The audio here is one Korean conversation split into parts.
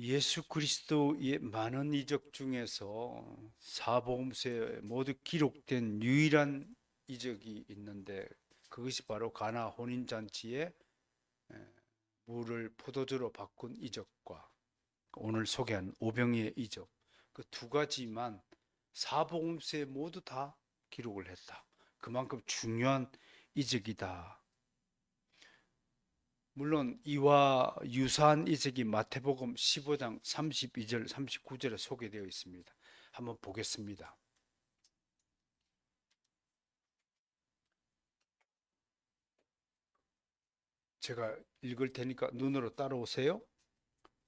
예수 그리스도의 많은 이적 중에서 사복음서에 모두 기록된 유일한 이적이 있는데, 그것이 바로 가나 혼인잔치에 물을 포도주로 바꾼 이적과 오늘 소개한 오병이의 이적, 그 두 가지만 사복음서에 모두 다 기록을 했다. 그만큼 중요한 이적이다. 물론 이와 유사한 이적이 마태복음 15장 32절 39절에 소개되어 있습니다. 한번 보겠습니다. 제가 읽을 테니까 눈으로 따라오세요.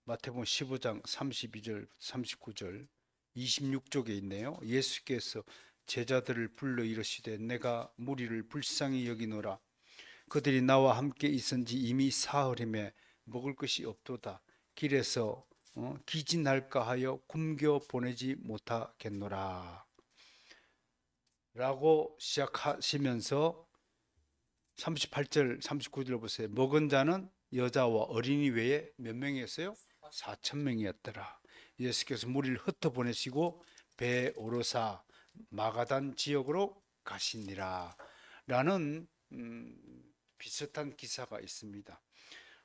마태복음 15장 32절 39절 26쪽에 있네요. 예수께서 제자들을 불러 이르시되 내가 무리를 불쌍히 여기노라. 그들이 나와 함께 있은지 이미 사흘임에 먹을 것이 없도다. 길에서 기진할까 하여 굶겨 보내지 못하겠노라. 라고 시작하시면서 38절 39절 보세요. 먹은 자는 여자와 어린이 외에 몇 명이었어요? 4천 명이었더라. 예수께서 무리를 흩어보내시고 배에 오르사 마가단 지역으로 가시니라 라는 비슷한 기사가 있습니다.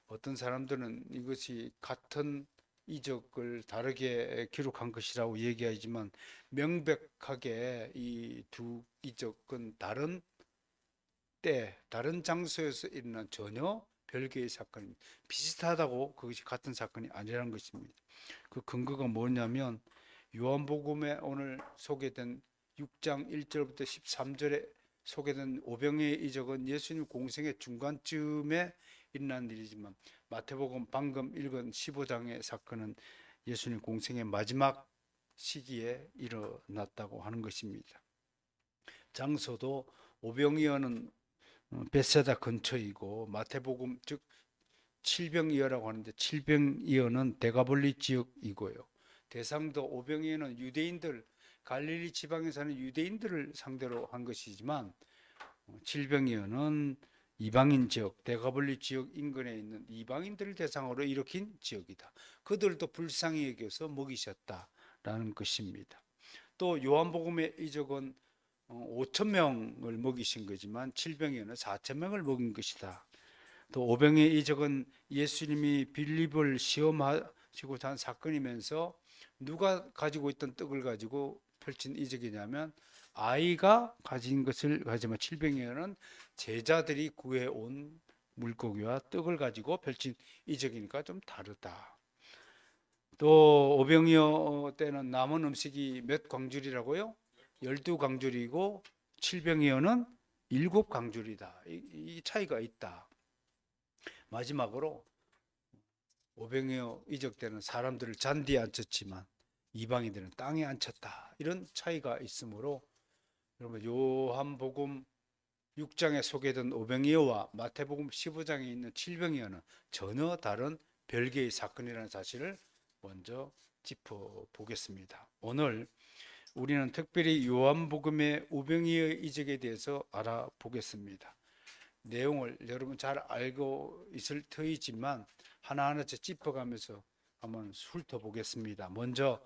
어떤 사람들은 이것이 같은 이적을 다르게 기록한 것이라고 얘기하지만, 명백하게 이 두 이적은 다른 때, 다른 장소에서 일어난 전혀 별개의 사건입니다. 비슷하다고 그것이 같은 사건이 아니라는 것입니다. 그 근거가 뭐냐면, 요한복음에 오늘 소개된 6장 1절부터 13절에 소개된 오병이의 이적은 예수님 공생의 중간쯤에 일어난 일이지만, 마태복음 방금 읽은 15장의 사건은 예수님 공생의 마지막 시기에 일어났다고 하는 것입니다. 장소도 오병이어는 베세다 근처이고, 마태복음 즉 칠병이어라고 하는데, 칠병이어는 데가볼리 지역이고요. 대상도 오병이어는 유대인들, 갈릴리 지방에 사는 유대인들을 상대로 한 것이지만, 칠병이어는 이방인 지역, 데가볼리 지역 인근에 있는 이방인들을 대상으로 일으킨 지역이다. 그들도 불쌍히 여겨서 먹이셨다라는 것입니다. 또 요한복음의 이적은 5천 명을 먹이신 거지만, 칠병이어는 4천 명을 먹인 것이다. 또 오병의 이적은 예수님이 빌립을 시험하시고자 한 사건이면서, 누가 가지고 있던 떡을 가지고 펼친 이적이냐면, 아이가 가진 것을 가지만, 칠병이어는 제자들이 구해온 물고기와 떡을 가지고 펼친 이적이니까 좀 다르다. 또 오병이어 때는 남은 음식이 몇 광줄이라고요? 12광줄이고, 칠병이어는 7광줄이다. 이 차이가 있다. 마지막으로 오병이어 이적 때는 사람들을 잔디에 앉혔지만 이방인들은 땅에 앉혔다. 이런 차이가 있으므로, 여러분, 요한복음 6장에 소개된 오병이어와 마태복음 15장에 있는 칠병이어는 전혀 다른 별개의 사건이라는 사실을 먼저 짚어보겠습니다. 오늘 우리는 특별히 요한복음의 오병이어 이적에 대해서 알아보겠습니다. 내용을 여러분 잘 알고 있을 터이지만 하나하나 짚어가면서 한번 훑어보겠습니다. 먼저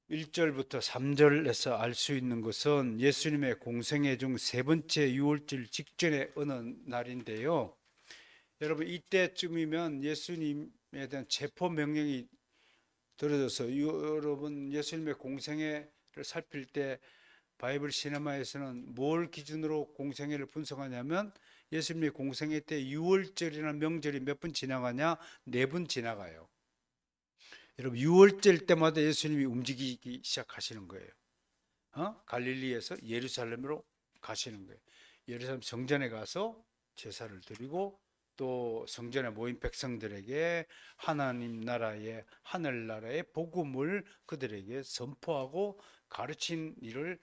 1절부터 3절에서 알 수 있는 것은 예수님의 공생애 중 세 번째 유월절 직전의 어느 날인데요. 여러분, 이때쯤이면 예수님에 대한 체포 명령이 들어져서, 여러분 예수님의 공생애를 살필 때 바이블 시네마에서는 뭘 기준으로 공생애를 분석하냐면, 예수님의 공생애 때 유월절이나 명절이 몇 번 지나가냐? 4번 지나가요. 여러분, 유월절 때마다 예수님이 움직이기 시작하시는 거예요. 갈릴리에서 예루살렘으로 가시는 거예요. 예루살렘 성전에 가서 제사를 드리고, 또 성전에 모인 백성들에게 하나님 나라의, 하늘나라의 복음을 그들에게 선포하고 가르친 일을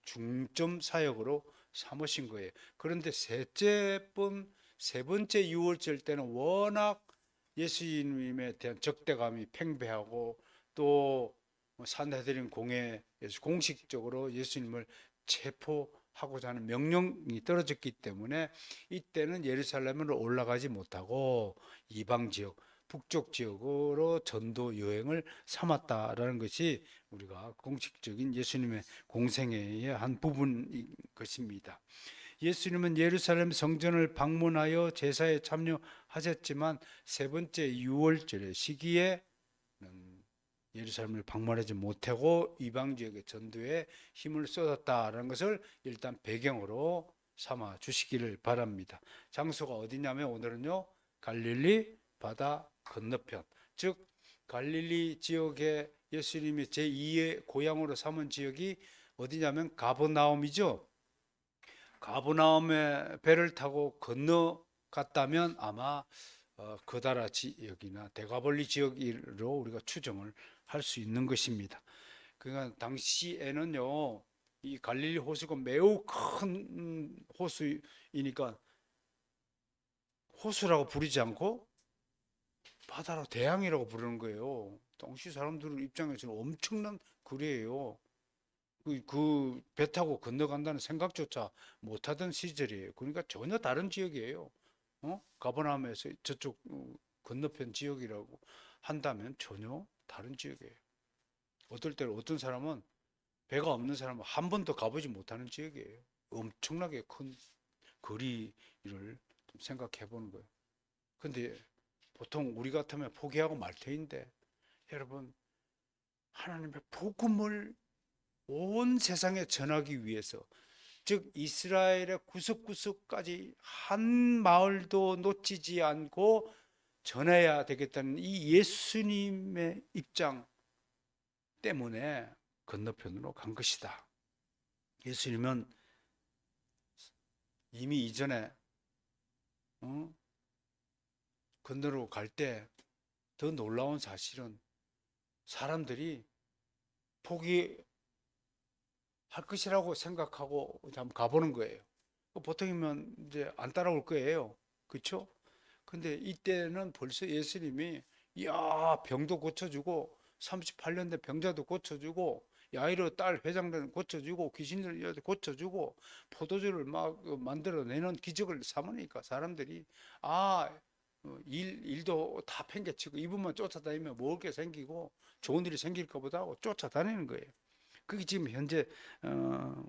중점 사역으로 삼으신 거예요. 그런데 세 번째 유월절 때는 워낙 예수님에 대한 적대감이 팽배하고, 또 산헤드린 공회에서 공식적으로 예수님을 체포하고자 하는 명령이 떨어졌기 때문에, 이때는 예루살렘으로 올라가지 못하고 이방 지역, 북쪽 지역으로 전도 여행을 삼았다라는 것이 우리가 공식적인 예수님의 공생애의 한 부분인 것입니다. 예수님은 예루살렘 성전을 방문하여 제사에 참여하셨지만 세 번째 유월절의 시기에 예루살렘을 방문하지 못하고 이방 지역의 전도에 힘을 쏟았다라는 것을 일단 배경으로 삼아 주시기를 바랍니다. 장소가 어디냐면 오늘은요 갈릴리 바다 건너편, 즉 갈릴리 지역에 예수님이 제2의 고향으로 삼은 지역이 어디냐면 가버나움이죠. 가버나움에 배를 타고 건너갔다면 아마 그다라 지역이나 대가벌리 지역으로 우리가 추정을 할 수 있는 것입니다. 그러니까 당시에는요, 이 갈릴리 호수가 매우 큰 호수이니까 호수라고 부르지 않고 바다로 대양이라고 부르는 거예요. 당시 사람들 입장에서는 엄청난 거리예요. 그 배 타고 건너간다는 생각조차 못하던 시절이에요. 그러니까 전혀 다른 지역이에요. 가버나움에서 저쪽 건너편 지역이라고 한다면 전혀 다른 지역이에요. 어떨 때는 어떤 사람은 배가 없는 사람은 한 번도 가보지 못하는 지역이에요. 엄청나게 큰 거리를 좀 생각해 보는 거예요. 근데 보통 우리 같으면 포기하고 말 테인데 여러분 하나님의 복음을 온 세상에 전하기 위해서 즉 이스라엘의 구석구석까지 한 마을도 놓치지 않고 전해야 되겠다는 이 예수님의 입장 때문에 건너편으로 간 것이다. 예수님은 이미 이전에 건너로 갈 때 더 놀라운 사실은 사람들이 포기할 것이라고 생각하고 한번 가보는 거예요. 보통이면 이제 안 따라올 거예요. 그렇죠? 근데 이때는 벌써 예수님이 병도 고쳐주고 38년 된 병자도 고쳐주고 야이로 딸 회장들은 고쳐주고 귀신들 고쳐주고 포도주를 막 만들어내는 기적을 삼으니까 사람들이 일도 다 팽개치고 이분만 쫓아다니면 먹을 게 생기고 좋은 일이 생길까 보다 하고 쫓아다니는 거예요. 그게 지금 현재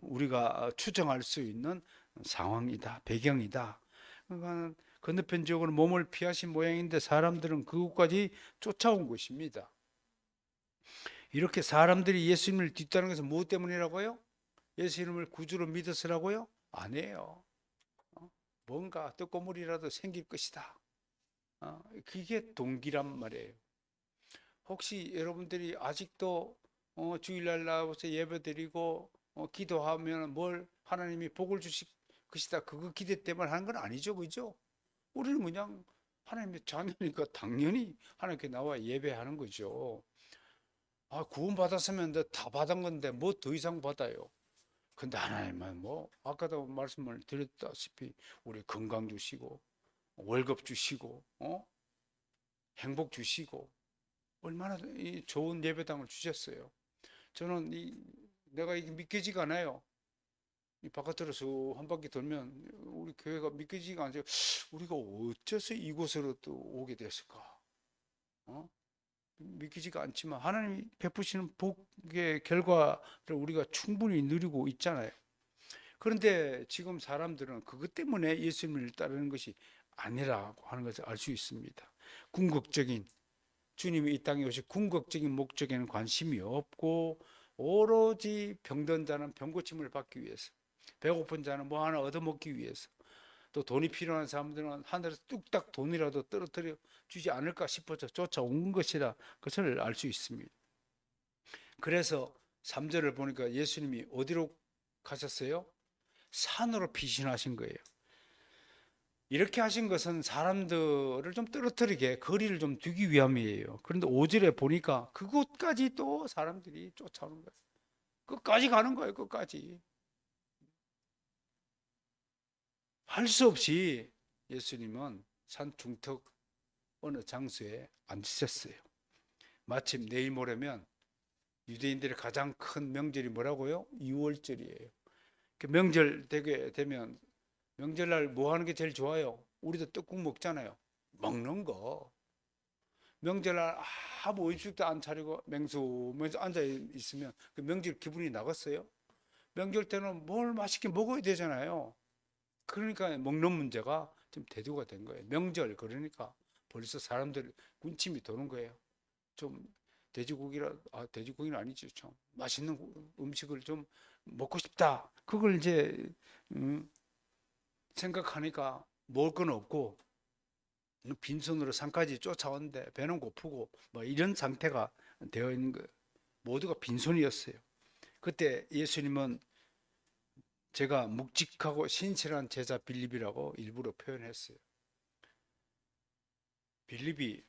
우리가 추정할 수 있는 상황이다, 배경이다. 그러니까 건너편 지역으로 몸을 피하신 모양인데 사람들은 그곳까지 쫓아온 것입니다. 이렇게 사람들이 예수님을 뒤따르는 것은 무엇 때문이라고요? 예수님을 구주로 믿었으라고요? 아니에요. 뭔가 떡고물이라도 생길 것이다. 그게 동기란 말이에요. 혹시 여러분들이 아직도 주일날 나와서 예배드리고 기도하면 뭘 하나님이 복을 주실 것이다 그거 기대 때문에 하는 건 아니죠, 그죠? 우리는 그냥 하나님의 자녀니까 당연히 하나님께 나와 예배하는 거죠. 구원 받았으면 다 받은 건데 뭐 더 이상 받아요. 근데 하나님은 뭐 아까도 말씀을 드렸다시피 우리 건강 주시고 월급 주시고 행복 주시고 얼마나 좋은 예배당을 주셨어요. 저는 내가 이게 믿기지가 않아요. 이 바깥으로 한 바퀴 돌면 우리 교회가 믿기지가 않아요. 우리가 어째서 이곳으로 또 오게 됐을까? 믿기지가 않지만 하나님이 베푸시는 복의 결과를 우리가 충분히 누리고 있잖아요. 그런데 지금 사람들은 그것 때문에 예수님을 따르는 것이 아니라고 하는 것을 알 수 있습니다. 궁극적인 주님이 이 땅에 오신 궁극적인 목적에는 관심이 없고 오로지 병든 자는 병고침을 받기 위해서 배고픈 자는 뭐 하나 얻어먹기 위해서 또 돈이 필요한 사람들은 하늘에서 뚝딱 돈이라도 떨어뜨려 주지 않을까 싶어서 쫓아온 것이라 그것을 알 수 있습니다. 그래서 3절을 보니까 예수님이 어디로 가셨어요? 산으로 피신하신 거예요. 이렇게 하신 것은 사람들을 좀 떨어뜨리게 거리를 좀 두기 위함이에요. 그런데 5절에 보니까 그곳까지 또 사람들이 쫓아오는 거예요. 끝까지 가는 거예요. 끝까지. 할 수 없이 예수님은 산 중턱 어느 장소에 앉으셨어요. 마침 내일 모레면 유대인들의 가장 큰 명절이 뭐라고요? 6월절이에요. 명절 되게 되면 명절날 뭐 하는 게 제일 좋아요? 우리도 떡국 먹잖아요. 먹는 거. 명절날 아무 음식도 안 차리고 맹수면서 앉아 있으면 그 명절 기분이 나겠어요? 명절 때는 뭘 맛있게 먹어야 되잖아요. 그러니까 먹는 문제가 좀 대두가 된 거예요. 명절 그러니까 벌써 사람들 군침이 도는 거예요. 좀 돼지고기는 아니죠. 참 맛있는 음식을 좀 먹고 싶다. 그걸 이제 음, 생각하니까 먹을 건 없고 빈손으로 산까지 쫓아왔는데 배는 고프고 뭐 이런 상태가 되어 있는 거예요. 모두가 빈손이었어요. 그때 예수님은 제가 묵직하고 신실한 제자 빌립이라고 일부러 표현했어요. 빌립이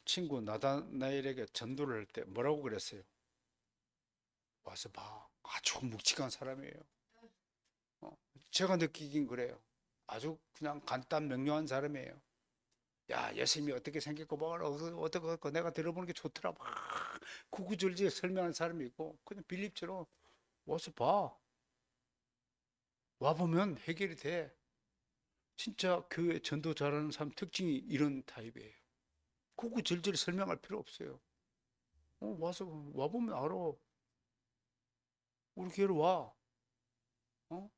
친구 나다나엘에게 전도를 할 때 뭐라고 그랬어요? 와서 봐. 아주 묵직한 사람이에요. 어, 제가 느끼긴 그래요. 아주 그냥 간단 명료한 사람이에요. 야, 예수님이 어떻게 생겼고 어떻게 내가 들어보는 게 좋더라. 막 구구절절 설명하는 사람이 있고 그냥 빌립처럼 와서 봐. 와보면 해결이 돼. 진짜 교회 전도 잘하는 사람 특징이 이런 타입이에요. 구구절절 설명할 필요 없어요. 와서 와보면 알아. 우리 교회로 와. 어?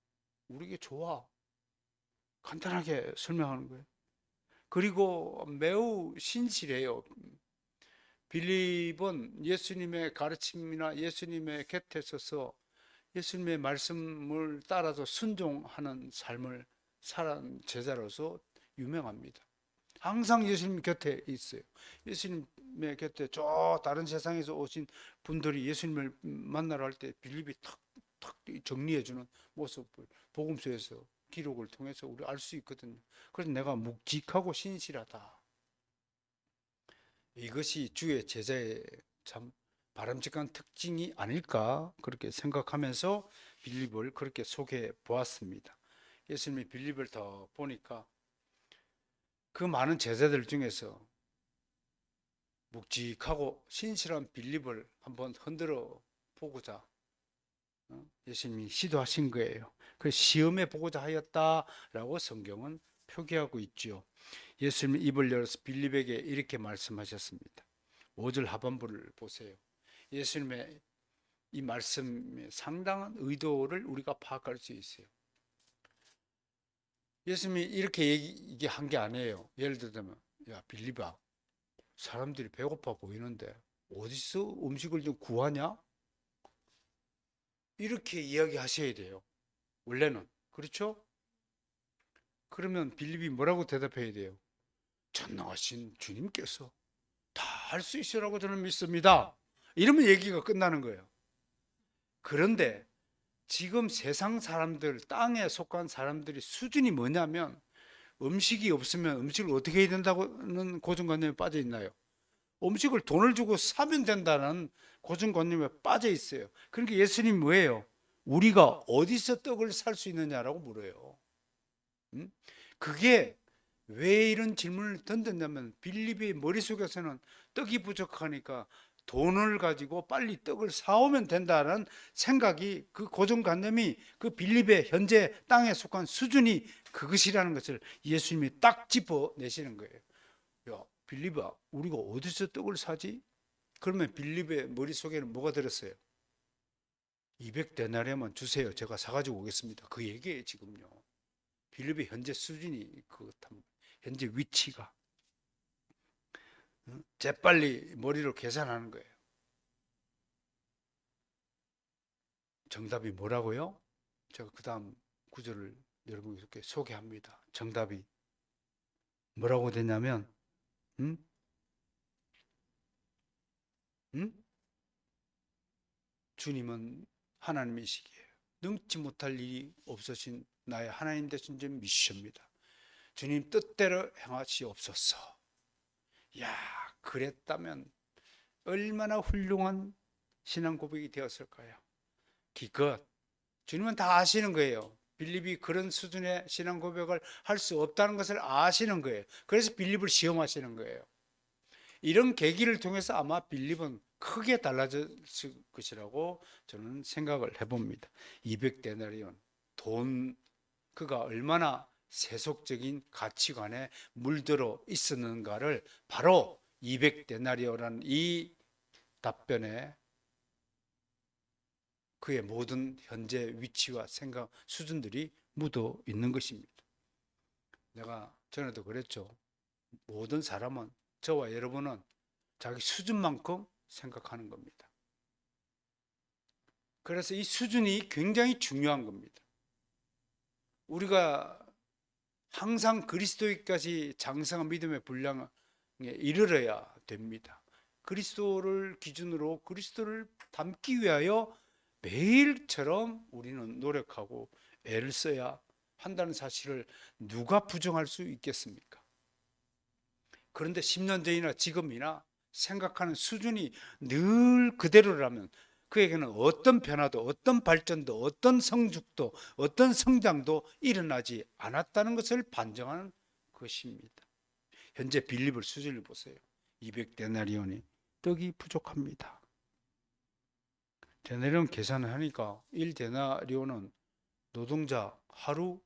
우리 교회 좋아. 간단하게 설명하는 거예요. 그리고 매우 신실해요. 빌립은 예수님의 가르침이나 예수님의 곁에 서서 예수님의 말씀을 따라서 순종하는 삶을 살아온 제자로서 유명합니다. 항상 예수님 곁에 있어요. 예수님의 곁에 저 다른 세상에서 오신 분들이 예수님을 만나러 할 때 빌립이 탁탁 정리해주는 모습을 복음서에서 기록을 통해서 우리 알 수 있거든요. 그래서 내가 묵직하고 신실하다. 이것이 주의 제자의 참 바람직한 특징이 아닐까 그렇게 생각하면서 빌립을 그렇게 소개해 보았습니다. 예수님이 빌립을 더 보니까 그 많은 제자들 중에서 묵직하고 신실한 빌립을 한번 흔들어 보고자 예수님이 시도하신 거예요. 그 시험해 보고자 하였다라고 성경은 표기하고 있죠. 예수님이 입을 열어서 빌립에게 이렇게 말씀하셨습니다. 5절 하반부를 보세요. 예수님의 이 말씀의 상당한 의도를 우리가 파악할 수 있어요. 예수님이 이렇게 얘기한 게 아니에요. 예를 들면, 야, 빌립아, 사람들이 배고파 보이는데 어디서 음식을 좀 구하냐? 이렇게 이야기하셔야 돼요. 원래는. 그렇죠? 그러면 빌립이 뭐라고 대답해야 돼요? 전능하신 주님께서 다 할 수 있으라고 저는 믿습니다. 이러면 얘기가 끝나는 거예요. 그런데 지금 세상 사람들, 땅에 속한 사람들이 수준이 뭐냐면 음식이 없으면 음식을 어떻게 해야 된다는 고정관념에 빠져 있나요? 음식을 돈을 주고 사면 된다는 고정관념에 빠져 있어요. 그러니까 예수님 뭐예요? 우리가 어디서 떡을 살 수 있느냐라고 물어요. 음? 그게 왜 이런 질문을 던졌냐면 빌립의 머릿속에서는 떡이 부족하니까 돈을 가지고 빨리 떡을 사오면 된다는 생각이 그 고정관념이 그 빌립의 현재 땅에 속한 수준이 그것이라는 것을 예수님이 딱 짚어내시는 거예요. 야, 빌립아, 우리가 어디서 떡을 사지? 그러면 빌립의 머릿속에는 뭐가 들었어요? 200데나리만 주세요. 제가 사가지고 오겠습니다. 그 얘기예요, 지금요. 빌립의 현재 수준이 그렇답니다. 현재 위치가. 재빨리 머리로 계산하는 거예요. 정답이 뭐라고요? 제가 그 다음 구절을 여러분께 소개합니다. 정답이 뭐라고 되냐면, 음? 음? 주님은 하나님이시기에 능치 못할 일이 없으신 나의 하나님 되신 줄 믿으십니다. 주님 뜻대로 행하시옵소서. 야, 그랬다면 얼마나 훌륭한 신앙 고백이 되었을까요? 기껏 주님은 다 아시는 거예요. 빌립이 그런 수준의 신앙 고백을 할 수 없다는 것을 아시는 거예요. 그래서 빌립을 시험하시는 거예요. 이런 계기를 통해서 아마 빌립은 크게 달라졌을 것이라고 저는 생각을 해봅니다. 200데나리온 돈, 그가 얼마나 세속적인 가치관에 물들어 있었는가를 바로 200데나리오라는 이 답변에 그의 모든 현재 위치와 생각 수준들이 묻어 있는 것입니다. 내가 전에도 그랬죠. 모든 사람은, 저와 여러분은 자기 수준만큼 생각하는 겁니다. 그래서 이 수준이 굉장히 중요한 겁니다. 우리가 항상 그리스도의까지 장성한 믿음의 분량에 이르러야 됩니다. 그리스도를 기준으로 그리스도를 닮기 위하여 매일처럼 우리는 노력하고 애를 써야 한다는 사실을 누가 부정할 수 있겠습니까? 그런데 10년 전이나 지금이나 생각하는 수준이 늘 그대로라면 그에게는 어떤 변화도, 어떤 발전도, 어떤 성숙도, 어떤 성장도 일어나지 않았다는 것을 반증하는 것입니다. 현재 빌립을 수준을 보세요. 200데나리온이 떡이 부족합니다. 데나리온 계산을 하니까 1데나리온은 노동자 하루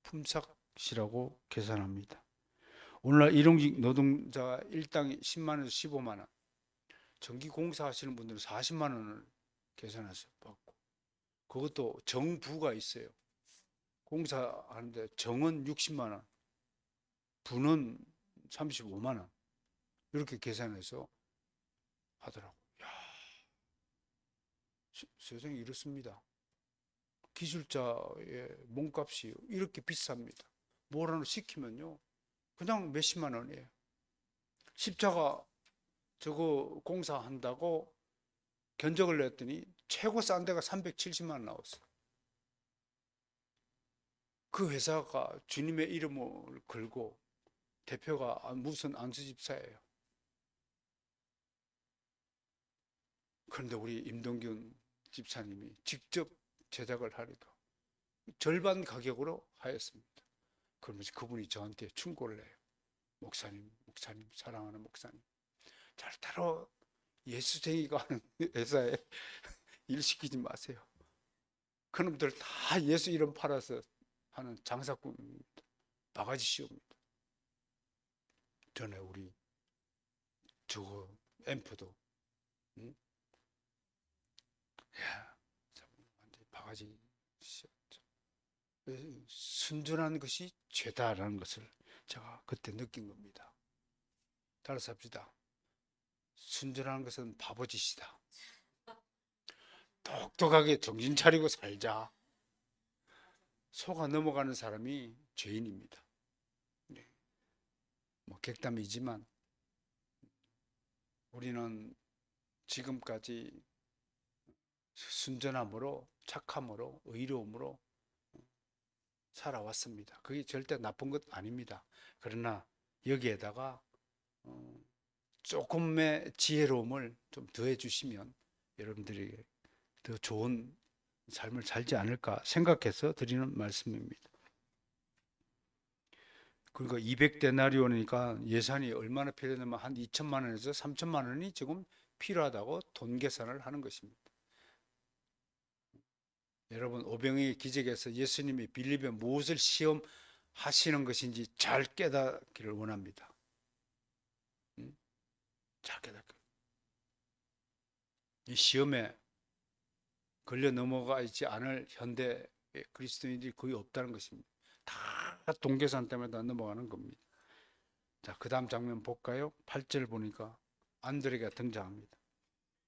품삯이라고 계산합니다. 오늘날 일용직 노동자가 일당 10만 원에서 15만 원, 전기 공사 하시는 분들은 40만 원을 계산해서 받고, 그것도 정부가 있어요. 공사하는데 정은 60만 원, 부는 35만 원, 이렇게 계산해서 하더라고. 야, 세상에 이렇습니다. 기술자의 몸값이 이렇게 비쌉니다. 뭐라는 시키면요, 그냥 몇십만 원이에요. 십자가 저거 공사한다고 견적을 냈더니 최고 싼 데가 370만 원 나왔어요. 그 회사가 주님의 이름을 걸고 대표가 무슨 안수집사예요. 그런데 우리 임동균 집사님이 직접 제작을 하니까 절반 가격으로 하였습니다. 그러면서 그분이 저한테 충고를 해요. 목사님, 사랑하는 목사님, 절대로 예수쟁이가 하는 회사에 일 시키지 마세요. 그놈들 다 예수 이름 팔아서 하는 장사꾼입니다. 바가지 씌웁니다. 전에 우리 저거 앰프도 야, 완전 바가지 씌웠죠. 순전한 것이 죄다라는 것을 제가 그때 느낀 겁니다. 따라서 합시다. 순전한 것은 바보짓이다. 똑똑하게 정신 차리고 살자. 속아 넘어가는 사람이 죄인입니다. 네. 뭐 객담이지만 우리는 지금까지 순전함으로, 착함으로, 의로움으로 살아왔습니다. 그게 절대 나쁜 것 아닙니다. 그러나 여기에다가 조금의 지혜로움을 좀 더해 주시면 여러분들에게 더 좋은 삶을 살지 않을까 생각해서 드리는 말씀입니다. 그러니까 200데나리온이니까 예산이 얼마나 필요하냐면 한 2천만 원에서 3천만 원이 지금 필요하다고 돈 계산을 하는 것입니다. 여러분, 오병이의 기적에서 예수님이 빌립에 무엇을 시험하시는 것인지 잘 깨닫기를 원합니다. 잘 깨닫기를. 이 시험에 걸려 넘어가 있지 않을 현대 그리스도인들이 거의 없다는 것입니다. 다 동계산 때문에 다 넘어가는 겁니다. 자, 그 다음 장면 볼까요? 8절 보니까 안드레가 등장합니다.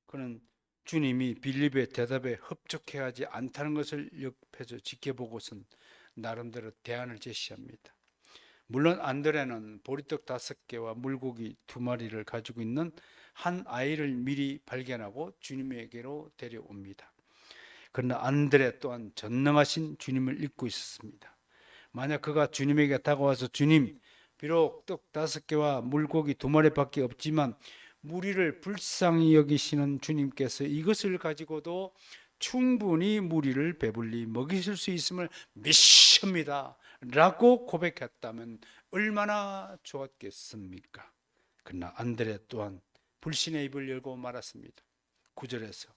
그는 주님이 빌립의 대답에 흡족해하지 않다는 것을 옆에서 지켜보고선 나름대로 대안을 제시합니다. 물론 안드레는 보리떡 5개와 물고기 2마리를 가지고 있는 한 아이를 미리 발견하고 주님에게로 데려옵니다. 그러나 안드레 또한 전능하신 주님을 잊고 있었습니다. 만약 그가 주님에게 다가와서 주님, 비록 떡 5개와 물고기 2마리밖에 없지만 무리를 불쌍히 여기시는 주님께서 이것을 가지고도 충분히 무리를 배불리 먹이실 수 있음을 믿습니다 라고 고백했다면 얼마나 좋았겠습니까? 그러나 안드레 또한 불신의 입을 열고 말았습니다. 9절에서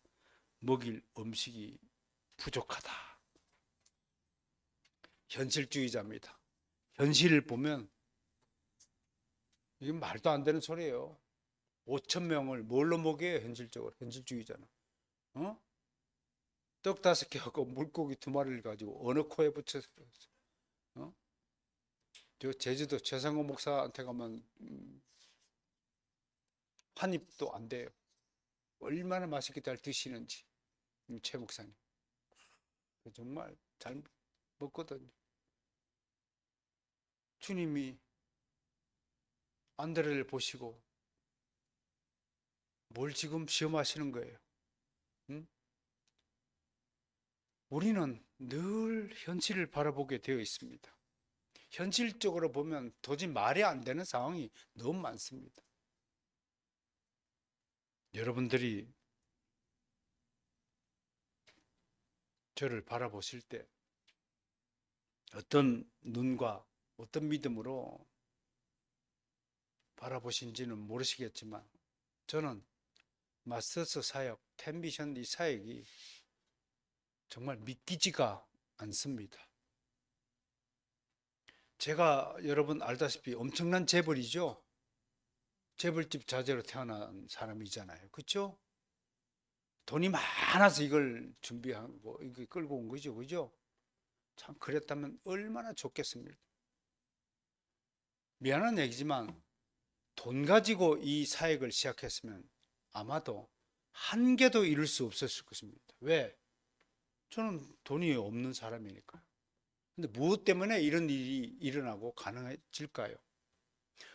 먹일 음식이 부족하다. 현실주의자입니다. 현실을 보면 이게 말도 안 되는 소리예요. 5천 명을 뭘로 먹여요? 현실적으로 현실주의잖아. 어? 떡 5개 하고 물고기 2마리를 가지고 어느 코에 붙여서 어? 저 제주도 최상호 목사한테 가면 한 입도 안 돼요. 얼마나 맛있게 잘 드시는지 최 목사님 정말 잘 먹거든요. 주님이 안드레를 보시고 뭘 지금 시험하시는 거예요? 응? 우리는 늘 현실을 바라보게 되어 있습니다. 현실적으로 보면 도저히 말이 안 되는 상황이 너무 많습니다. 여러분들이 저를 바라보실 때 어떤 눈과 어떤 믿음으로 바라보신지는 모르시겠지만 저는 마스터스 사역, 텐비션 이 사역이 정말 믿기지가 않습니다. 제가 여러분 알다시피 엄청난 재벌이죠. 재벌집 자제로 태어난 사람이잖아요. 그렇죠? 돈이 많아서 이걸 준비하고 이걸 끌고 온 거죠. 그죠? 참 그랬다면 얼마나 좋겠습니까? 미안한 얘기지만 돈 가지고 이 사역을 시작했으면 아마도 한 개도 이룰 수 없었을 것입니다. 왜? 저는 돈이 없는 사람이니까요. 근데 무엇 때문에 이런 일이 일어나고 가능해질까요?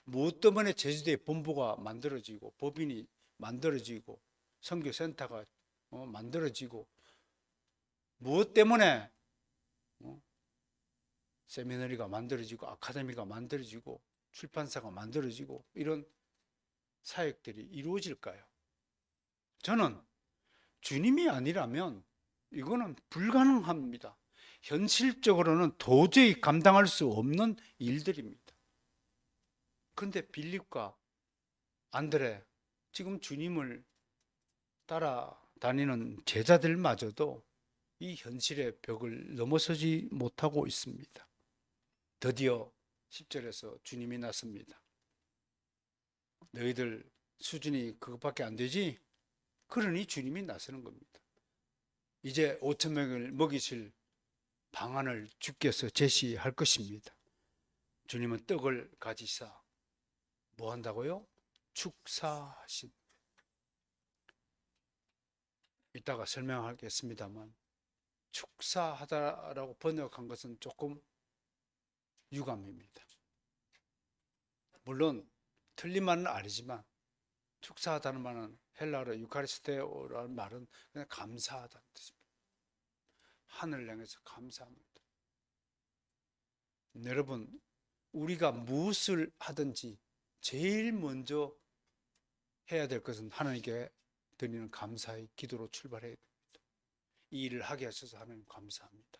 무엇 때문에 제주도에 본부가 만들어지고 법인이 만들어지고 선교센터가 만들어지고 무엇 때문에 세미너리가 만들어지고 아카데미가 만들어지고 출판사가 만들어지고 이런 사역들이 이루어질까요? 저는 주님이 아니라면 이거는 불가능합니다. 현실적으로는 도저히 감당할 수 없는 일들입니다. 그런데 빌립과 안드레, 지금 주님을 따라다니는 제자들마저도 이 현실의 벽을 넘어서지 못하고 있습니다. 드디어 10절에서 주님이 나섭니다. 너희들 수준이 그것밖에 안 되지? 그러니 주님이 나서는 겁니다. 이제 5천 명을 먹이실 방안을 주께서 제시할 것입니다. 주님은 떡을 가지사 뭐 한다고요? 축사하신. 이따가 설명하겠습니다만 축사하다라고 번역한 것은 조금 유감입니다. 물론 틀린 말은 아니지만 축사하다는 말은 헬라어로 유카리스테오라는 말은 그냥 감사하다는 뜻입니다. 하늘을 향해서 감사합니다. 여러분, 우리가 무엇을 하든지 제일 먼저 해야 될 것은 하나님께 드리는 감사의 기도로 출발해야 됩니다. 이 일을 하게 하셔서 하나님 감사합니다.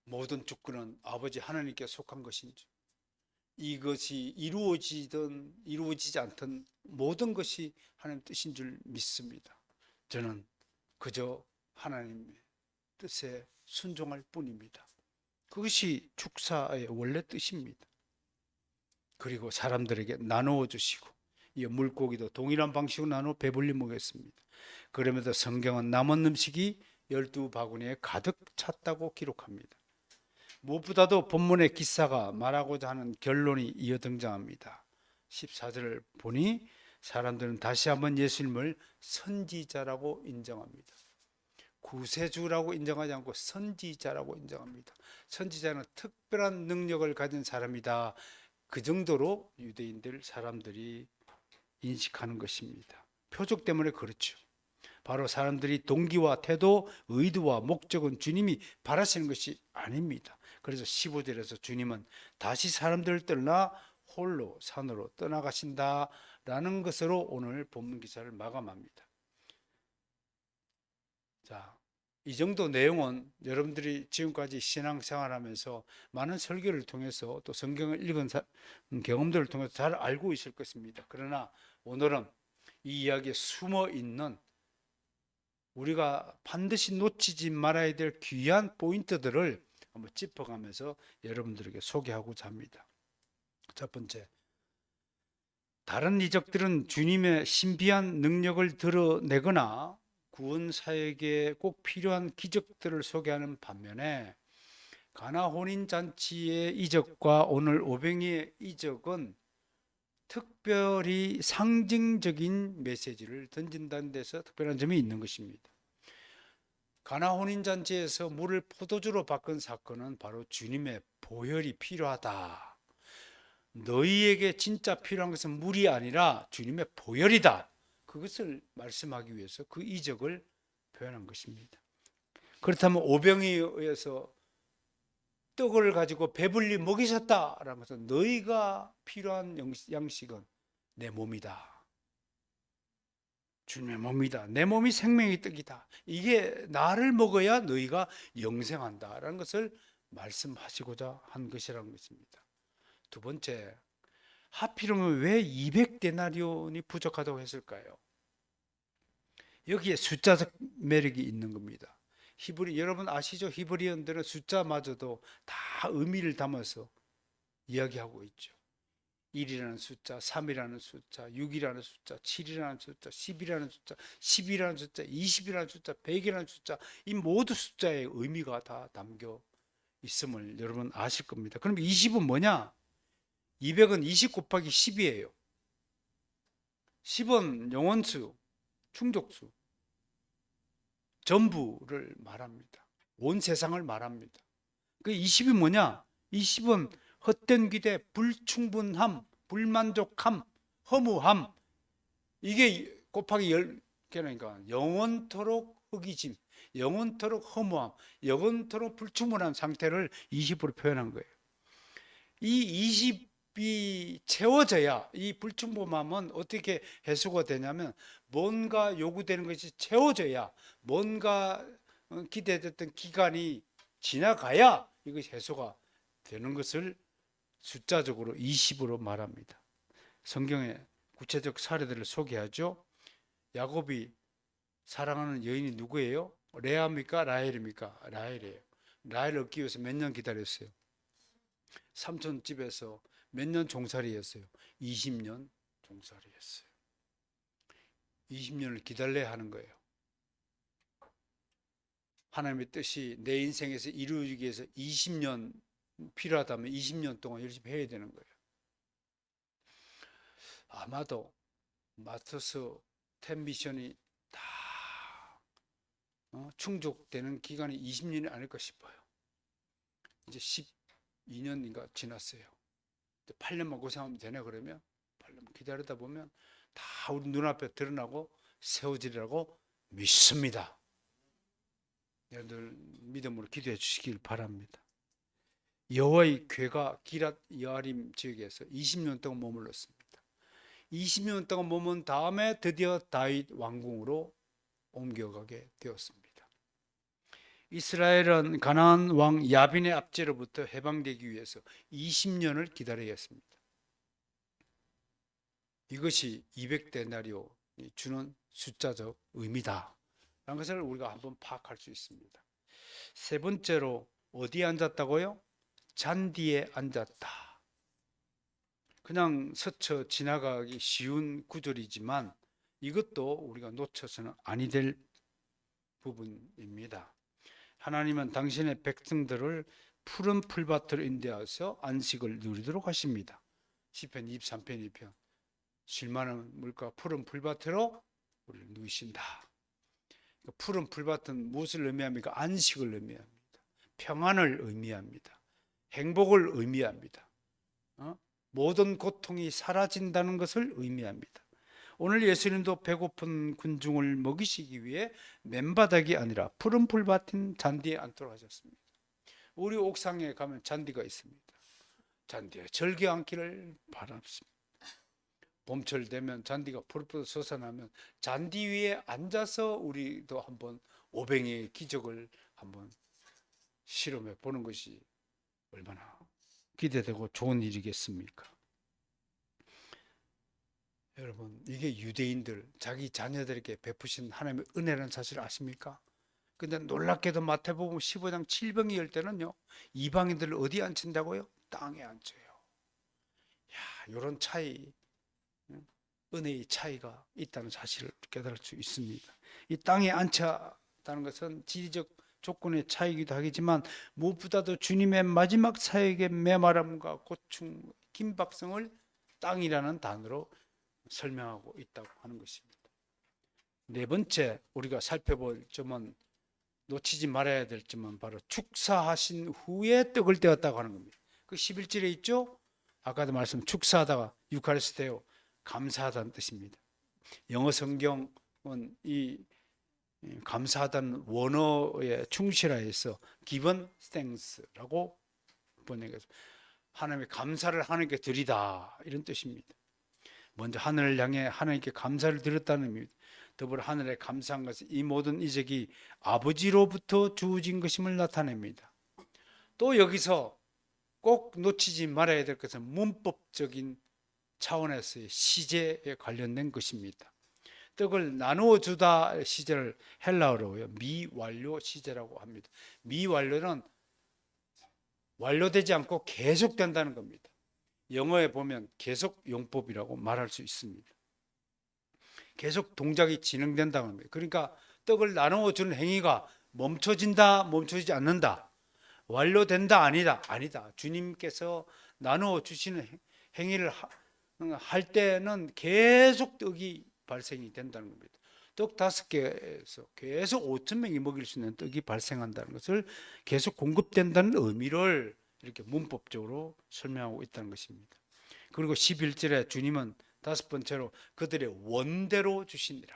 모든 주권은 아버지 하나님께 속한 것인지 이것이 이루어지든 이루어지지 않든 모든 것이 하나님 뜻인 줄 믿습니다. 저는 그저 하나님의 뜻에 순종할 뿐입니다. 그것이 축사의 원래 뜻입니다. 그리고 사람들에게 나누어 주시고 이 물고기도 동일한 방식으로 나누어 배불리 먹였습니다. 그러면서 성경은 남은 음식이 12바구니에 가득 찼다고 기록합니다. 무엇보다도 본문의 기사가 말하고자 하는 결론이 이어 등장합니다. 14절을 보니 사람들은 다시 한번 예수님을 선지자라고 인정합니다. 구세주라고 인정하지 않고 선지자라고 인정합니다. 선지자는 특별한 능력을 가진 사람이다. 그 정도로 유대인들 사람들이 인식하는 것입니다. 표적 때문에 그렇죠. 바로 사람들이 동기와 태도, 의도와 목적은 주님이 바라시는 것이 아닙니다. 그래서 15절에서 주님은 다시 사람들을 떠나 홀로 산으로 떠나가신다라는 것으로 오늘 본문 기사를 마감합니다. 자, 이 정도 내용은 여러분들이 지금까지 신앙생활하면서 많은 설교를 통해서 또 성경을 읽은 경험들을 통해서 잘 알고 있을 것입니다. 그러나 오늘은 이 이야기에 숨어 있는 우리가 반드시 놓치지 말아야 될 귀한 포인트들을 한번 짚어가면서 여러분들에게 소개하고자 합니다. 첫 번째, 다른 이적들은 주님의 신비한 능력을 드러내거나 구원 사역에 꼭 필요한 기적들을 소개하는 반면에 가나 혼인 잔치의 이적과 오늘 오병이의 이적은 특별히 상징적인 메시지를 던진다는 데서 특별한 점이 있는 것입니다. 가나 혼인 잔치에서 물을 포도주로 바꾼 사건은 바로 주님의 보혈이 필요하다. 너희에게 진짜 필요한 것은 물이 아니라 주님의 보혈이다. 그것을 말씀하기 위해서 그 이적을 표현한 것입니다. 그렇다면 오병이어에서 떡을 가지고 배불리 먹이셨다라고 해서 너희가 필요한 양식은 내 몸이다. 주님의 몸이다. 내 몸이 생명의 떡이다. 이게 나를 먹어야 너희가 영생한다라는 것을 말씀하시고자 한 것이라는 것입니다. 두 번째, 하필이면 왜 200데나리온이 부족하다고 했을까요? 여기에 숫자적 매력이 있는 겁니다. 여러분 아시죠? 히브리언들은 숫자마저도 다 의미를 담아서 이야기하고 있죠. 1이라는 숫자, 3이라는 숫자, 6이라는 숫자, 7이라는 숫자, 10이라는 숫자, 10이라는 숫자, 20이라는 숫자, 100이라는 숫자, 이 모든 숫자의 의미가 다 담겨 있음을 여러분 아실 겁니다. 그럼 20은 뭐냐? 200은 20 곱하기 10이에요. 10은 영원수, 충족수, 전부를 말합니다. 온 세상을 말합니다. 그 20이 뭐냐? 20은 헛된 기대, 불충분함, 불만족함, 허무함. 이게 곱하기 10개니까 영원토록 허기짐, 영원토록 허무함, 영원토록 불충분한 상태를 20으로 표현한 거예요. 이 20이 채워져야 이 불충분함은 어떻게 해소가 되냐면 뭔가 요구되는 것이 채워져야 뭔가 기대됐던 기간이 지나가야 이것이 해소가 되는 것을 숫자적으로 20으로 말합니다. 성경에 구체적 사례들을 소개하죠. 야곱이 사랑하는 여인이 누구예요? 레아입니까? 라헬입니까? 라헬이에요. 라헬을 얻기 위해서 몇 년 기다렸어요? 삼촌 집에서 몇 년 종살이했어요? 20년 종살이했어요. 20년을 기다려야 하는 거예요. 하나님의 뜻이 내 인생에서 이루어지기 위해서 20년 필요하다면 20년 동안 열심히 해야 되는 거예요. 아마도 마터스 10 미션이 다 충족되는 기간이 20년이 아닐까 싶어요. 이제 12년인가 지났어요. 8년만 고생하면 되네 그러면 8년 기다리다 보면 다 우리 눈앞에 드러나고 세워지리라고 믿습니다. 여러분들 믿음으로 기도해 주시길 바랍니다. 여호와의 궤가 기랏 여아림 지역에서 20년 동안 머물렀습니다. 20년 동안 머문 다음에 드디어 다윗 왕궁으로 옮겨가게 되었습니다. 이스라엘은 가나안 왕 야빈의 압제로부터 해방되기 위해서 20년을 기다려야 했습니다. 이것이 200데나리온이 주는 숫자적 의미다 라는 것을 우리가 한번 파악할 수 있습니다. 세 번째로 어디에 앉았다고요? 잔디에 앉았다. 그냥 스쳐 지나가기 쉬운 구절이지만 이것도 우리가 놓쳐서는 아니 될 부분입니다. 하나님은 당신의 백성들을 푸른 풀밭으로 인도하여서 안식을 누리도록 하십니다. 시편 23편 2편 쉴만한 물과 푸른 풀밭으로 우리를 누이신다. 푸른 풀밭은 무엇을 의미합니까? 안식을 의미합니다. 평안을 의미합니다. 행복을 의미합니다. 모든 고통이 사라진다는 것을 의미합니다. 오늘 예수님도 배고픈 군중을 먹이시기 위해 맨바닥이 아니라 푸른 풀밭인 잔디에 앉도록 하셨습니다. 우리 옥상에 가면 잔디가 있습니다. 잔디에 절겨 앉기를 바랍니다. 봄철 되면 잔디가 푸르푸르 솟아나면 잔디 위에 앉아서 우리도 한번 오병이의 기적을 한번 실험해 보는 것이 얼마나 기대되고 좋은 일이겠습니까? 여러분, 이게 유대인들 자기 자녀들에게 베푸신 하나님의 은혜라는 사실 아십니까? 근데 놀랍게도 마태복음 15장 7병이 열 때는요, 이방인들을 어디 앉힌다고요? 땅에 앉혀요. 야, 이런 차이 은혜의 차이가 있다는 사실을 깨달을 수 있습니다. 이 땅에 앉혔다는 것은 지리적 조건의 차이이기도 하겠지만 무엇보다도 주님의 마지막 사역의 메마름과 고충, 긴박성을 땅이라는 단어로 설명하고 있다고 하는 것입니다. 네 번째 우리가 살펴볼 점은 놓치지 말아야 될 점은 바로 축사하신 후에 떡을 떼었다고 하는 겁니다. 그 11절에 있죠? 아까도 말씀 축사하다가 유카리스테오 감사하다는 뜻입니다. 영어 성경은 이 감사하다는 원어에 충실하여서 given thanks라고 번역해서 하나님의 감사를 하나님께 드리다 이런 뜻입니다. 먼저 하늘을 향해 하나님께 감사를 드렸다는 의미입니다. 더불어 하늘에 감사한 것은 이 모든 이적이 아버지로부터 주어진 것임을 나타냅니다. 또 여기서 꼭 놓치지 말아야 될 것은 문법적인 차원에서의 시제에 관련된 것입니다. 떡을 나누어 주다 시제를 헬라어로요 미완료 시제라고 합니다. 미완료는 완료되지 않고 계속된다는 겁니다. 영어에 보면 계속 용법이라고 말할 수 있습니다. 계속 동작이 진행된다는 겁니다. 그러니까 떡을 나누어 주는 행위가 멈춰진다, 멈춰지지 않는다. 완료된다, 아니다. 아니다. 주님께서 나누어 주시는 행위를 할 때는 계속 떡이 발생이 된다는 겁니다. 떡 5개에서 계속 5천 명이 먹일 수 있는 떡이 발생한다는 것을 계속 공급된다는 의미를 이렇게 문법적으로 설명하고 있다는 것입니다. 그리고 11절에 주님은 5번째로 그들의 원대로 주시니라.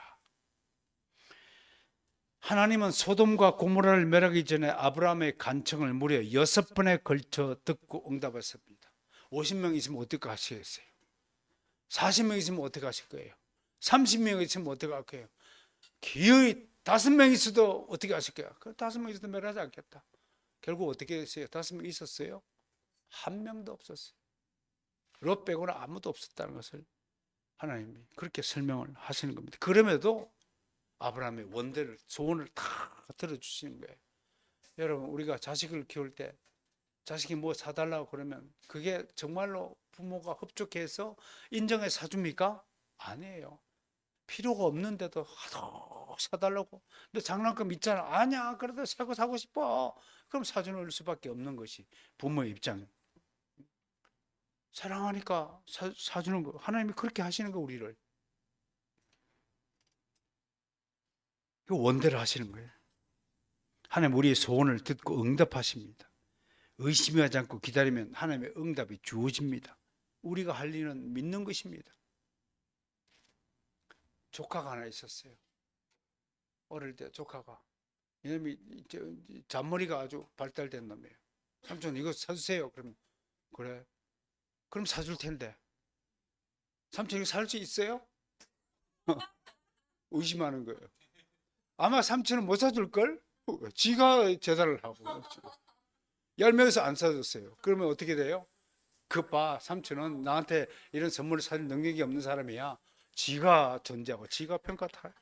하나님은 소돔과 고모라를 멸하기 전에 아브라함의 간청을 무려 6번에 걸쳐 듣고 응답했습니다. 50명 있으면 어떻게 하시겠어요? 40명 있으면 어떻게 하실 거예요? 30명 있으면 어떻게 할 거예요? 기어이 5명 있어도 어떻게 하실 거예요? 그 5명 있어도 멸하지 않겠다. 결국 어떻게 했어요? 5명 있었어요? 한 명도 없었어요. 롯 빼고는 아무도 없었다는 것을 하나님이 그렇게 설명을 하시는 겁니다. 그럼에도 아브라함의 원대를 소원을 다 들어주시는 거예요. 여러분 우리가 자식을 키울 때 자식이 뭐 사달라고 그러면 그게 정말로 부모가 흡족해서 인정해 사줍니까? 아니에요. 필요가 없는데도 하도 사달라고. 너 장난감 있잖아. 아니야. 그래도 새거 사고 싶어. 그럼 사주는 수밖에 없는 것이 부모의 입장이에요. 사랑하니까 사주는 거. 하나님이 그렇게 하시는 거 우리를. 그 원대로 하시는 거예요. 하나님 우리의 소원을 듣고 응답하십니다. 의심하지 않고 기다리면 하나님의 응답이 주어집니다. 우리가 할 일은 믿는 것입니다. 조카가 하나 있었어요. 어릴 때 조카가 이놈이 잔머리가 아주 발달된 놈이에요. 삼촌 이거 사주세요. 그러면 그래. 그럼 사줄 텐데. 삼촌 이거 살 수 있어요? 의심하는 거예요. 아마 삼촌은 못 사줄걸? 지가 제사를 하고 10명에서 안 사줬어요. 그러면 어떻게 돼요? 그 봐, 삼촌은 나한테 이런 선물을 사줄 능력이 없는 사람이야. 지가 전제하고 지가 평가 타요.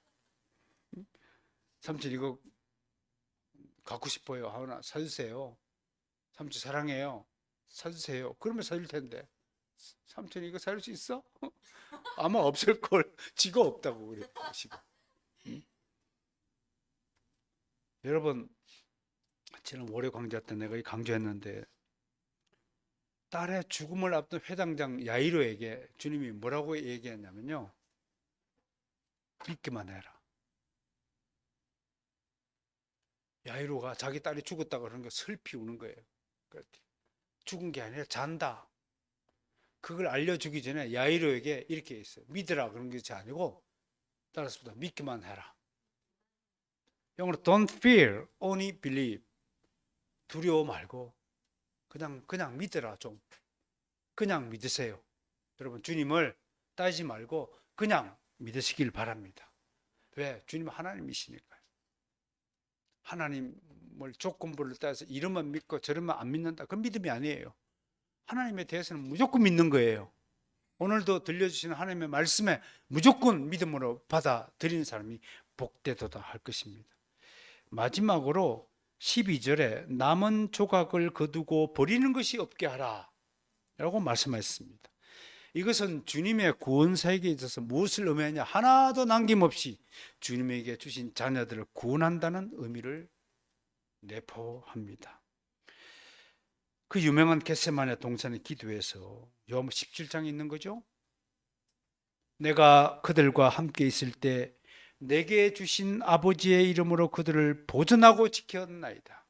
삼촌 이거 갖고 싶어요. 하나 사주세요. 삼촌 사랑해요. 사주세요. 그러면 사줄 텐데. 삼촌 이거 사줄 수 있어? 아마 없을 걸. 지가 없다고 그랬다. 여러분, 저는 월요 강좌 때 내가 강조했는데 딸의 죽음을 앞둔 회당장 야이로에게 주님이 뭐라고 얘기했냐면요. 믿기만 해라. 야이로가 자기 딸이 죽었다고 그러는 거 슬피 우는 거예요. 죽은 게 아니라 잔다. 그걸 알려주기 전에 야이로에게 이렇게 했어요. 믿으라 그런 것이 아니고 따라서 믿기만 해라. 영어로 don't fear, only believe. 두려워 말고 그냥 믿으라 좀. 그냥 믿으세요. 여러분 주님을 따지지 말고 그냥 믿으시길 바랍니다. 왜? 주님은 하나님이시니까요. 하나님을 조건부를 따서 이러면 믿고 저러면 안 믿는다. 그건 믿음이 아니에요. 하나님에 대해서는 무조건 믿는 거예요. 오늘도 들려주시는 하나님의 말씀에 무조건 믿음으로 받아들이는 사람이 복되도다 할 것입니다. 마지막으로 12절에 남은 조각을 거두고 버리는 것이 없게 하라 라고 말씀하셨습니다. 이것은 주님의 구원 사역에 있어서 무엇을 의미하냐? 하나도 남김없이 주님에게 주신 자녀들을 구원한다는 의미를 내포합니다. 그 유명한 겟세마네 동산의 기도에서 요한 17장에 있는 거죠. 내가 그들과 함께 있을 때 내게 주신 아버지의 이름으로 그들을 보존하고 지켰나이다.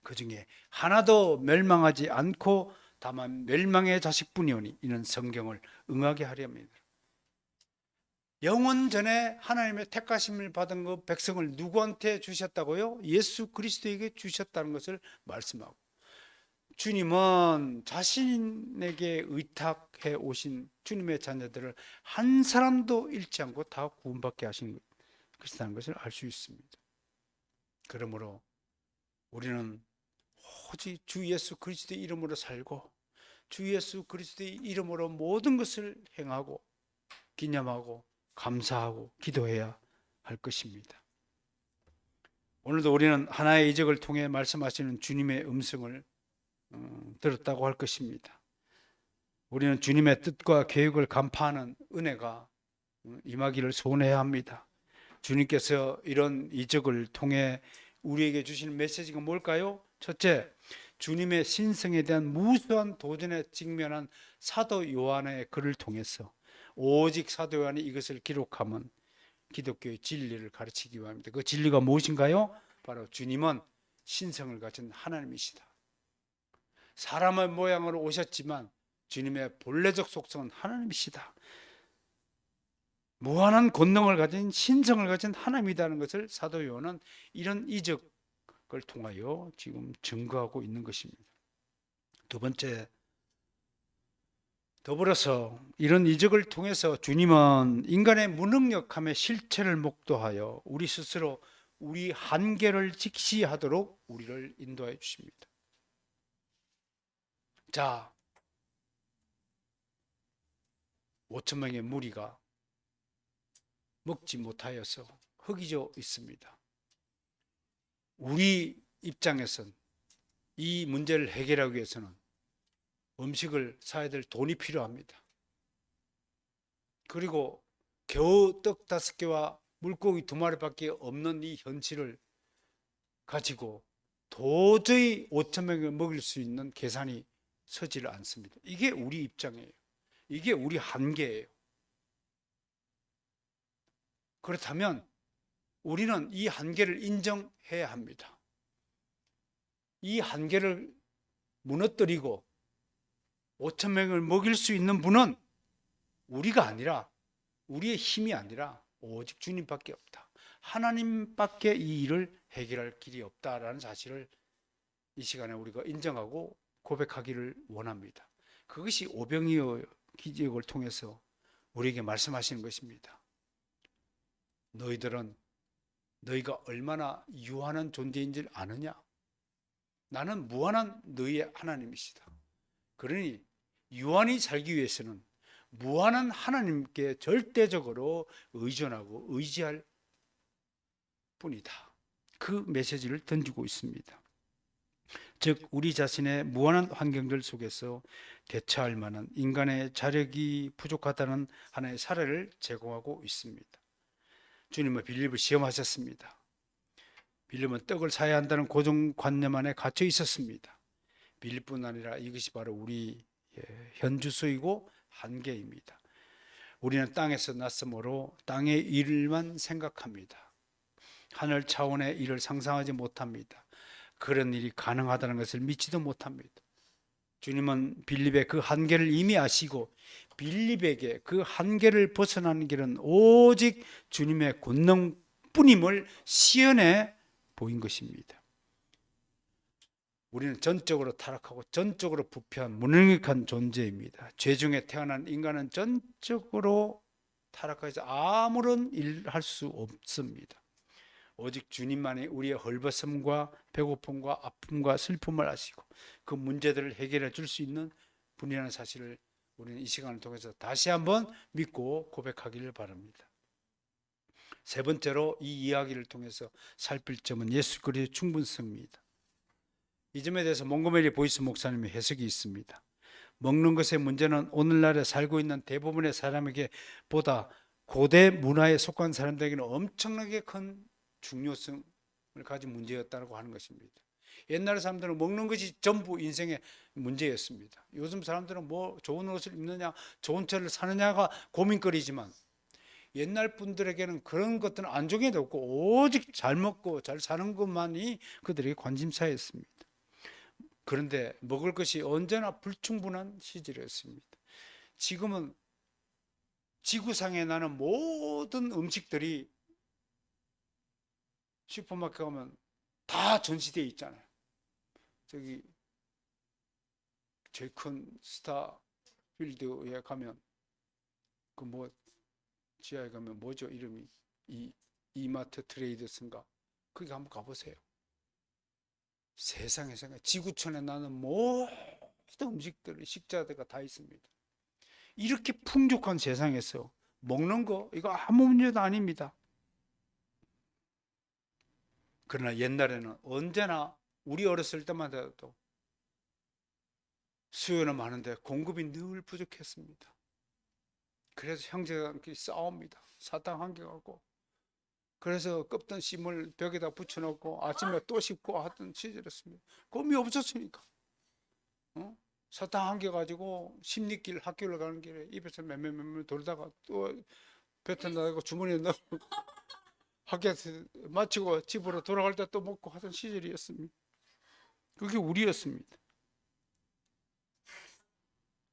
그 중에 하나도 멸망하지 않고 다만 멸망의 자식뿐이오니 이는 성경을 응하게 하렵니다. 영원 전에 하나님의 택하심을 받은 그 백성을 누구한테 주셨다고요? 예수 그리스도에게 주셨다는 것을 말씀하고, 주님은 자신에게 의탁해 오신 주님의 자녀들을 한 사람도 잃지 않고 다 구원받게 하신 것이라는 것을 알 수 있습니다. 그러므로 우리는 오직 주 예수 그리스도의 이름으로 살고 주 예수 그리스도의 이름으로 모든 것을 행하고 기념하고 감사하고 기도해야 할 것입니다. 오늘도 우리는 하나의 이적을 통해 말씀하시는 주님의 음성을 들었다고 할 것입니다. 우리는 주님의 뜻과 계획을 간파하는 은혜가 임하기를 소원해야 합니다. 주님께서 이런 이적을 통해 우리에게 주시는 메시지가 뭘까요? 첫째, 주님의 신성에 대한 무수한 도전에 직면한 사도 요한의 글을 통해서 오직 사도 요한이 이것을 기록하면 기독교의 진리를 가르치기 위함입니다. 그 진리가 무엇인가요? 바로 주님은 신성을 가진 하나님이시다. 사람의 모양으로 오셨지만 주님의 본래적 속성은 하나님이시다. 무한한 권능을 가진 신성을 가진 하나님이라는 것을 사도 요한은 이런 이적을 통하여 지금 증거하고 있는 것입니다. 두 번째, 더불어서 이런 이적을 통해서 주님은 인간의 무능력함의 실체를 목도하여 우리 스스로 우리 한계를 직시하도록 우리를 인도해 주십니다. 자, 5천 명의 무리가 먹지 못하여서 흙이져 있습니다. 우리 입장에선 이 문제를 해결하기 위해서는 음식을 사야 될 돈이 필요합니다. 그리고 겨우 떡 5개와 물고기 2마리밖에 없는 이 현실을 가지고 도저히 5천 명을 먹일 수 있는 계산이 서지를 않습니다. 이게 우리 입장이에요. 이게 우리 한계예요. 그렇다면 우리는 이 한계를 인정해야 합니다. 이 한계를 무너뜨리고 5천 명을 먹일 수 있는 분은 우리가 아니라, 우리의 힘이 아니라 오직 주님밖에 없다. 하나님밖에 이 일을 해결할 길이 없다라는 사실을 이 시간에 우리가 인정하고 고백하기를 원합니다. 그것이 오병이어 기적을 통해서 우리에게 말씀하시는 것입니다. 너희들은 너희가 얼마나 유한한 존재인지를 아느냐? 나는 무한한 너희의 하나님이시다. 그러니 유한히 살기 위해서는 무한한 하나님께 절대적으로 의존하고 의지할 뿐이다. 그 메시지를 던지고 있습니다. 즉 우리 자신의 무한한 환경들 속에서 대처할 만한 인간의 자력이 부족하다는 하나의 사례를 제공하고 있습니다. 주님은 빌립을 시험하셨습니다. 빌립은 떡을 사야 한다는 고정관념 안에 갇혀 있었습니다. 빌립뿐 아니라 이것이 바로 우리 현주소이고 한계입니다. 우리는 땅에서 났으므로 땅의 일만 생각합니다. 하늘 차원의 일을 상상하지 못합니다. 그런 일이 가능하다는 것을 믿지도 못합니다. 주님은 빌립의 그 한계를 이미 아시고 빌립에게 그 한계를 벗어나는 길은 오직 주님의 권능뿐임을 시연해 보인 것입니다. 우리는 전적으로 타락하고 전적으로 부패한 무능력한 존재입니다. 죄 중에 태어난 인간은 전적으로 타락해서 아무런 일을 할 수 없습니다. 오직 주님만이 우리의 헐벗음과 배고픔과 아픔과 슬픔을 아시고 그 문제들을 해결해 줄 수 있는 분이라는 사실을 우리는 이 시간을 통해서 다시 한번 믿고 고백하기를 바랍니다. 세 번째로 이 이야기를 통해서 살필 점은 예수 그리스도의 충분성입니다. 이 점에 대해서 몽고메리 보이스 목사님의 해석이 있습니다. 먹는 것의 문제는 오늘날에 살고 있는 대부분의 사람에게 보다 고대 문화에 속한 사람들에게는 엄청나게 큰 중요성을 가진 문제였다고 하는 것입니다. 옛날 사람들은 먹는 것이 전부 인생의 문제였습니다. 요즘 사람들은 뭐 좋은 옷을 입느냐, 좋은 차를 사느냐가 고민거리지만 옛날 분들에게는 그런 것들은 안중에도 없고 오직 잘 먹고 잘 사는 것만이 그들의 관심사였습니다. 그런데 먹을 것이 언제나 불충분한 시절이었습니다. 지금은 지구상에 나는 모든 음식들이 슈퍼마켓 가면 다 전시되어 있잖아요. 저기 제일 큰 스타필드에 가면 그 뭐 지하에 가면 뭐죠 이름이 이마트 트레이더스인가 거기 한번 가보세요. 세상에서 지구촌에 나는 모든 음식들 식자재가 다 있습니다. 이렇게 풍족한 세상에서 먹는 거 이거 아무 문제도 아닙니다. 그러나 옛날에는 언제나 우리 어렸을 때만 해도 수요는 많은데 공급이 늘 부족했습니다. 그래서 형제들끼리 싸웁니다. 사탕 한 개 갖고. 그래서 껍던 씹을 벽에다 붙여놓고 아침에 또 씹고 하던 시절이었습니다. 껌이 없었으니까. 사탕 한 개 가지고 십리길 학교를 가는 길에 입에서 맴맴 돌다가 또 뱉어나가고 주머니에 넣고 학교에서 마치고 집으로 돌아갈 때 또 먹고 하던 시절이었습니다. 그게 우리였습니다.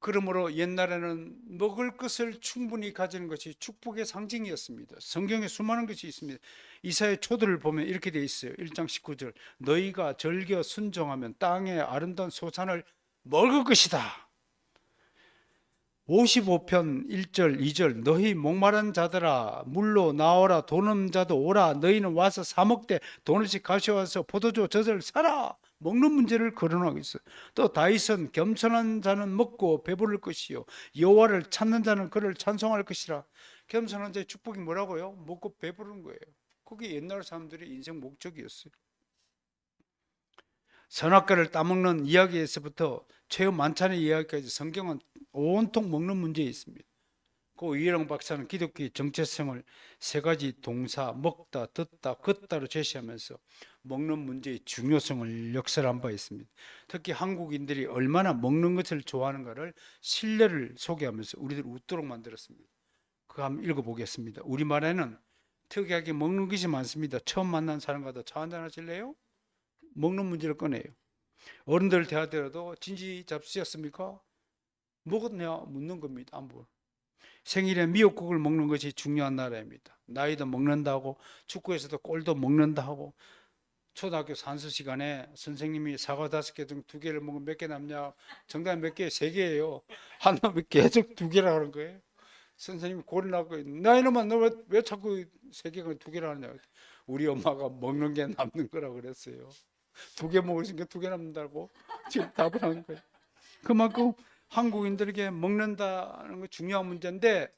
그러므로 옛날에는 먹을 것을 충분히 가지는 것이 축복의 상징이었습니다. 성경에 수많은 것이 있습니다. 이사야 초들을 보면 이렇게 되어 있어요. 1장 19절 너희가 즐겨 순종하면 땅의 아름다운 소산을 먹을 것이다. 55편 1절 2절 너희 목마른 자들아 물로 나오라 돈 없는 자도 오라 너희는 와서 사 먹되 돈 없이 가져와서 포도주 젖을 사라. 먹는 문제를 거론하고 있어요. 또 다윗은 겸손한 자는 먹고 배부를 것이요 여호와를 찾는 자는 그를 찬송할 것이라. 겸손한 자의 축복이 뭐라고요? 먹고 배부른 거예요. 그게 옛날 사람들의 인생 목적이었어요. 선악과를 따먹는 이야기에서부터 최후 만찬의 이야기까지 성경은 온통 먹는 문제에 있습니다. 그 이혜령 박사는 기독교의 정체성을 세 가지 동사 먹다, 듣다, 걷다로 제시하면서 먹는 문제의 중요성을 역설한 바 있습니다. 특히 한국인들이 얼마나 먹는 것을 좋아하는가를 신뢰를 소개하면서 우리들 웃도록 만들었습니다. 그거 한번 읽어보겠습니다. 우리말에는 특이하게 먹는 것이 많습니다. 처음 만난 사람과도 차 한잔 하실래요? 먹는 문제를 꺼내요. 어른들 대하더라도 진지 잡수셨습니까? 먹었냐 묻는 겁니다. 안부. 생일에 미역국을 먹는 것이 중요한 나라입니다. 나이도 먹는다고 축구에서도 골도 먹는다고 초등학교 산수 시간에 선생님이 사과 5개 중 2개를 먹으면 몇 개 남냐? 정답 몇 개? 3개예요. 하나면 계속 2개라 하는 거예요. 선생님이 고려나고 나이놈아 너 왜 자꾸 3개가 2개라 하냐? 우리 엄마가 먹는 게 남는 거라고 그랬어요. 2개 먹으니까 2개 남는다고 지금 답을 하는 거예요. 그만큼 한국인들에게 먹는다는 건 중요한 문제인데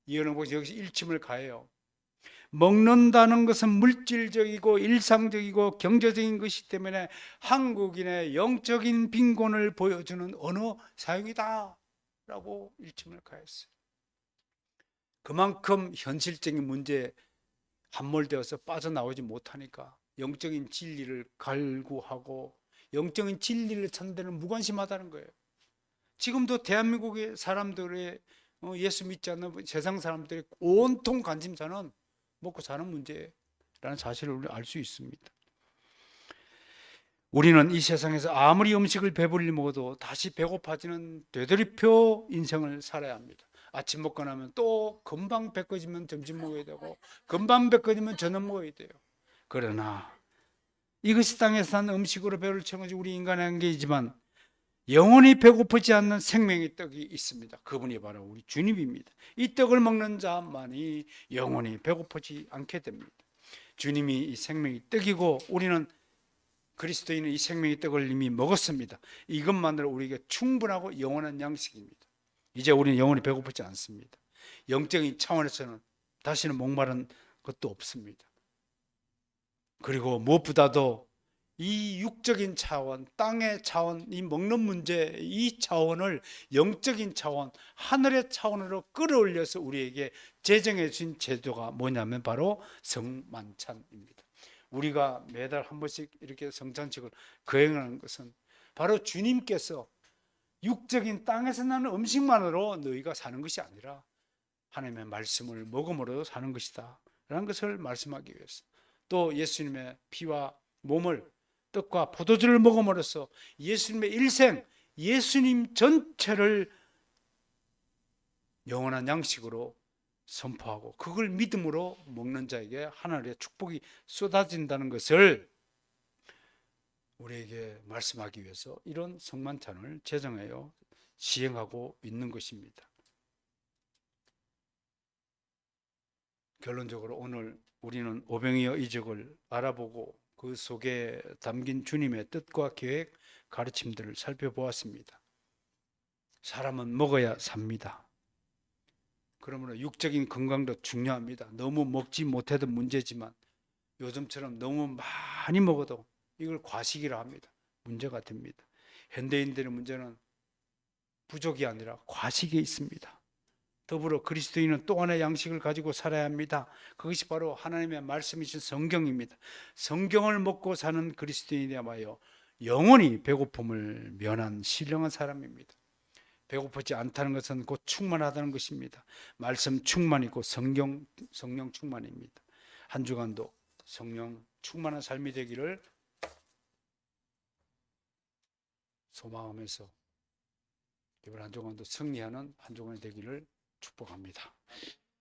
이현웅 목사 여기서 일침을 가해요. 먹는다는 것은 물질적이고 일상적이고 경제적인 것이기 때문에 한국인의 영적인 빈곤을 보여주는 언어 사용이다 라고 일침을 가했어요. 그만큼 현실적인 문제에 함몰되어서 빠져나오지 못하니까 영적인 진리를 갈구하고 영적인 진리를 찾는 데는 무관심하다는 거예요. 지금도 대한민국의 사람들의 예수 믿지 않는 세상 사람들의 온통 관심사는 먹고 사는 문제라는 사실을 우리는 알 수 있습니다. 우리는 이 세상에서 아무리 음식을 배불리 먹어도 다시 배고파지는 되돌이표 인생을 살아야 합니다. 아침 먹고 나면 또 금방 배 꺼지면 점심 먹어야 되고 금방 배 꺼지면 저녁 먹어야 돼요. 그러나 이것이 땅에서 산 음식으로 배를 채운 것이 우리 인간의 한계이지만 영원히 배고프지 않는 생명의 떡이 있습니다. 그분이 바로 우리 주님입니다. 이 떡을 먹는 자만이 영원히 배고프지 않게 됩니다. 주님이 이 생명의 떡이고 우리는 그리스도인은 이 생명의 떡을 이미 먹었습니다. 이것만으로 우리에게 충분하고 영원한 양식입니다. 이제 우리는 영원히 배고프지 않습니다. 영적인 차원에서는 다시는 목마른 것도 없습니다. 그리고 무엇보다도 이 육적인 차원, 땅의 차원, 이 먹는 문제, 이 차원을 영적인 차원, 하늘의 차원으로 끌어올려서 우리에게 제정해 주신 제도가 뭐냐면 바로 성만찬입니다. 우리가 매달 한 번씩 이렇게 성찬식을 거행하는 것은 바로 주님께서 육적인 땅에서 나는 음식만으로 너희가 사는 것이 아니라 하나님의 말씀을 먹음으로 사는 것이다 라는 것을 말씀하기 위해서, 또 예수님의 피와 몸을, 떡과 포도주를 먹음으로써 예수님의 일생, 예수님 전체를 영원한 양식으로 선포하고 그걸 믿음으로 먹는 자에게 하나님의 축복이 쏟아진다는 것을 우리에게 말씀하기 위해서 이런 성만찬을 제정하여 시행하고 있는 것입니다. 결론적으로 오늘 우리는 오병이어 이적을 알아보고 그 속에 담긴 주님의 뜻과 계획, 가르침들을 살펴보았습니다. 사람은 먹어야 삽니다. 그러므로 육적인 건강도 중요합니다. 너무 먹지 못해도 문제지만 요즘처럼 너무 많이 먹어도 이걸 과식이라 합니다. 문제가 됩니다. 현대인들의 문제는 부족이 아니라 과식에 있습니다. 더불어 그리스도인은 또 하나의 양식을 가지고 살아야 합니다. 그것이 바로 하나님의 말씀이신 성경입니다. 성경을 먹고 사는 그리스도인이야말로 영원히 배고픔을 면한 신령한 사람입니다. 배고프지 않다는 것은 곧 충만하다는 것입니다. 말씀 충만이고 성령 충만입니다. 한 주간도 성령 충만한 삶이 되기를 소망하면서 이번 한 주간도 승리하는 한 주간이 되기를 축복합니다.